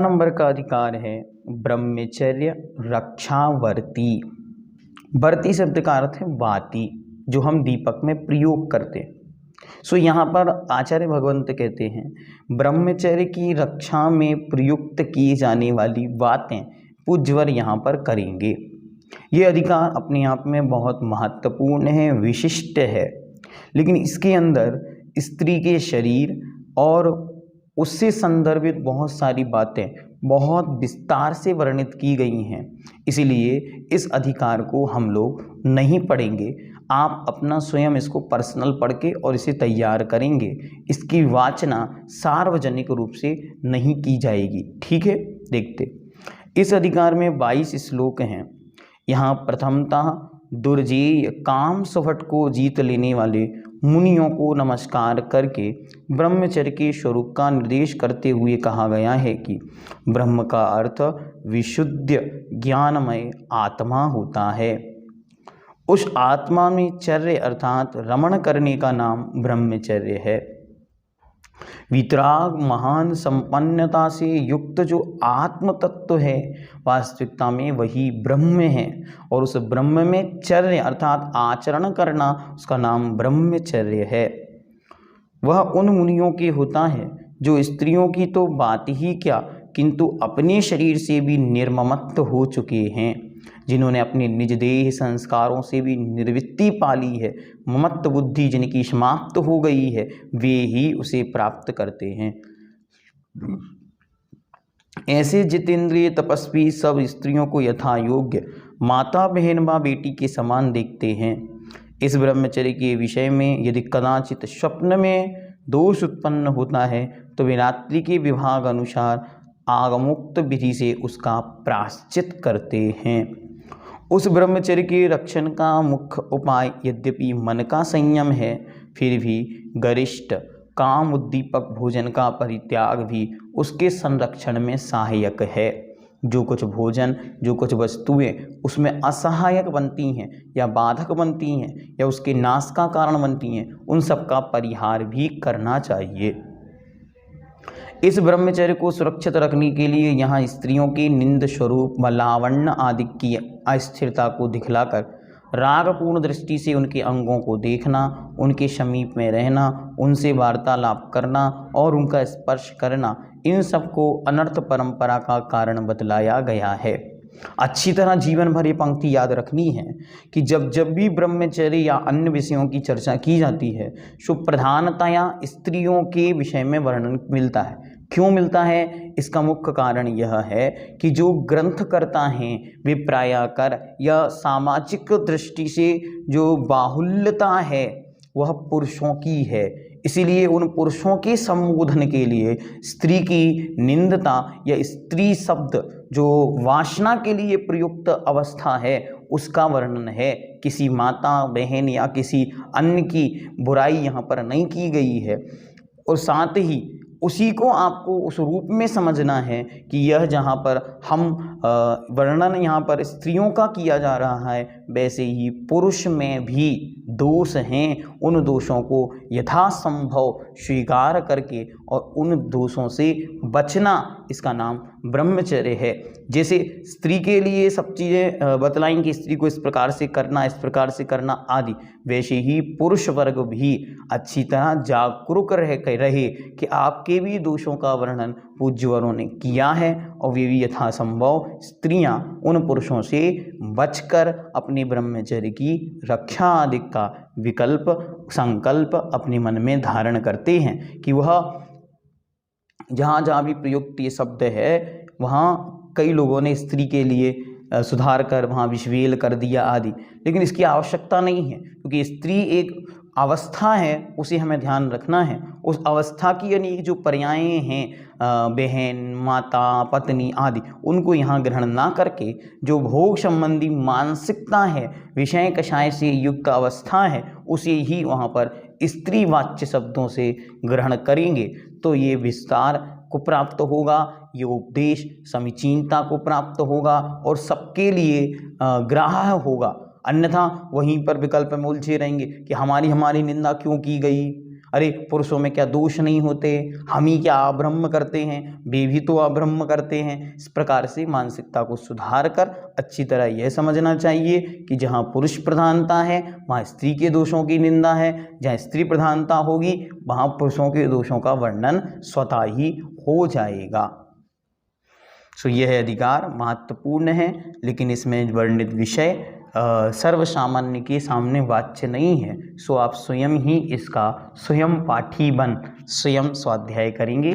Number का अधिकार है ब्रह्मचर्य रक्षावर्ती। वर्ती शब्द का अर्थ है वाती, जो हम दीपक में प्रयोग करते हैं। सो यहाँ पर आचार्य भगवंत कहते हैं ब्रह्मचर्य की रक्षा में प्रयुक्त की जाने वाली बातें पूज्यवर यहाँ पर करेंगे। ये अधिकार अपने आप में बहुत महत्वपूर्ण है, विशिष्ट है, लेकिन इसके अंदर स्त्री के शरीर और उससे संदर्भित बहुत सारी बातें बहुत विस्तार से वर्णित की गई हैं, इसीलिए इस अधिकार को हम लोग नहीं पढ़ेंगे। आप अपना स्वयं इसको पर्सनल पढ़ के और इसे तैयार करेंगे। इसकी वाचना सार्वजनिक रूप से नहीं की जाएगी, ठीक है। देखते इस अधिकार में 22 श्लोक हैं। यहाँ प्रथमतः दुर्जेय काम सुभट को जीत लेने वाले मुनियों को नमस्कार करके ब्रह्मचर्य के स्वरूप का निर्देश करते हुए कहा गया है कि ब्रह्म का अर्थ विशुद्ध ज्ञानमय आत्मा होता है। उस आत्मा में चर्य अर्थात रमण करने का नाम ब्रह्मचर्य है। वितराग महान संपन्नता से युक्त जो आत्म तत्व है वास्तविकता में वही ब्रह्म है, और उस ब्रह्म में चर्य अर्थात आचरण करना उसका नाम ब्रह्मचर्य है। वह उन मुनियों के होता है जो स्त्रियों की तो बात ही क्या किंतु अपने शरीर से भी निर्ममत्त हो चुके हैं, जिन्होंने अपने निज देह संस्कारों से भी निर्वृत्ति पाली है। ममत्व बुद्धि जिनकी समाप्त हो गई है वे ही उसे प्राप्त करते हैं। ऐसे जितेंद्रिय तपस्वी सब स्त्रियों को यथा योग्य माता बहन व बेटी के समान देखते हैं। इस ब्रह्मचर्य के विषय में यदि कदाचित स्वप्न में दोष उत्पन्न होता है तो वे रात्रि के विभाग अनुसार आगमोक्त विधि से उसका प्रायश्चित करते हैं। उस ब्रह्मचर्य के रक्षण का मुख्य उपाय यद्यपि मन का संयम है, फिर भी गरिष्ठ काम उद्दीपक भोजन का परित्याग भी उसके संरक्षण में सहायक है। जो कुछ भोजन, जो कुछ वस्तुएं उसमें असहायक बनती हैं या बाधक बनती हैं या उसके नाश का कारण बनती हैं, उन सब का परिहार भी करना चाहिए। इस ब्रह्मचर्य को सुरक्षित रखने के लिए यहाँ स्त्रियों के निंद स्वरूप व लावण्य आदि की अस्थिरता को दिखलाकर रागपूर्ण दृष्टि से उनके अंगों को देखना, उनके समीप में रहना, उनसे वार्तालाप करना और उनका स्पर्श करना, इन सबको अनर्थ परंपरा का कारण बतलाया गया है। अच्छी तरह जीवन भर ये पंक्ति याद रखनी है कि जब जब भी ब्रह्मचर्य या अन्य विषयों की चर्चा की जाती है सो प्रधानतया स्त्रियों के विषय में वर्णन मिलता है। क्यों मिलता है? इसका मुख्य कारण यह है कि जो ग्रंथकर्ता हैं वे प्रायः कर या सामाजिक दृष्टि से जो बाहुल्यता है वह पुरुषों की है, इसीलिए उन पुरुषों के संबोधन के लिए स्त्री की निंदता या स्त्री शब्द जो वासना के लिए प्रयुक्त अवस्था है उसका वर्णन है। किसी माता बहन या किसी अन्य की बुराई यहाँ पर नहीं की गई है, और साथ ही उसी को आपको उस रूप में समझना है कि यह जहाँ पर हम वर्णन यहाँ पर स्त्रियों का किया जा रहा है वैसे ही पुरुष में भी दोष हैं। उन दोषों को यथासंभव स्वीकार करके और उन दोषों से बचना, इसका नाम ब्रह्मचर्य है। जैसे स्त्री के लिए सब चीज़ें बतलाएं कि स्त्री को इस प्रकार से करना, इस प्रकार से करना आदि, वैसे ही पुरुष वर्ग भी अच्छी तरह जागरूक रहे कि आपके भी दोषों का वर्णन पूज्यवरों ने किया है और वे भी यथासंभव स्त्रियां उन पुरुषों से बचकर अपने ब्रह्मचर्य की रक्षा आदि का विकल्प संकल्प अपने मन में धारण करते हैं कि वह जहाँ जहाँ भी प्रयुक्त ये शब्द है वहाँ कई लोगों ने स्त्री के लिए सुधार कर वहाँ विश्वेल कर दिया आदि, लेकिन इसकी आवश्यकता नहीं है क्योंकि स्त्री एक अवस्था है उसे हमें ध्यान रखना है। उस अवस्था की यानी जो पर्यायें हैं बहन, माता, पत्नी आदि, उनको यहाँ ग्रहण ना करके जो भोग संबंधी मानसिकता है, विषय कषाय से युक्त अवस्था है, उसे ही वहाँ पर स्त्रीवाच्य शब्दों से ग्रहण करेंगे तो ये विस्तार को प्राप्त होगा, ये उपदेश समीचीनता को प्राप्त होगा और सबके लिए ग्राह्य होगा। अन्यथा वहीं पर विकल्प में उलझे रहेंगे कि हमारी निंदा क्यों की गई, अरे पुरुषों में क्या दोष नहीं होते, हम ही क्या अब्रह्म करते हैं, वे भी तो अब्रह्म करते हैं। इस प्रकार से मानसिकता को सुधार कर अच्छी तरह यह समझना चाहिए कि जहाँ पुरुष प्रधानता है वहाँ स्त्री के दोषों की निंदा है, जहाँ स्त्री प्रधानता होगी वहाँ पुरुषों के दोषों का वर्णन स्वतः ही हो जाएगा। सो यह अधिकार महत्वपूर्ण है, लेकिन इसमें वर्णित विषय सर्वसामान्य के सामने वाच्य नहीं है। सो आप स्वयं ही इसका स्वयं पाठी बन स्वयं स्वाध्याय करेंगे।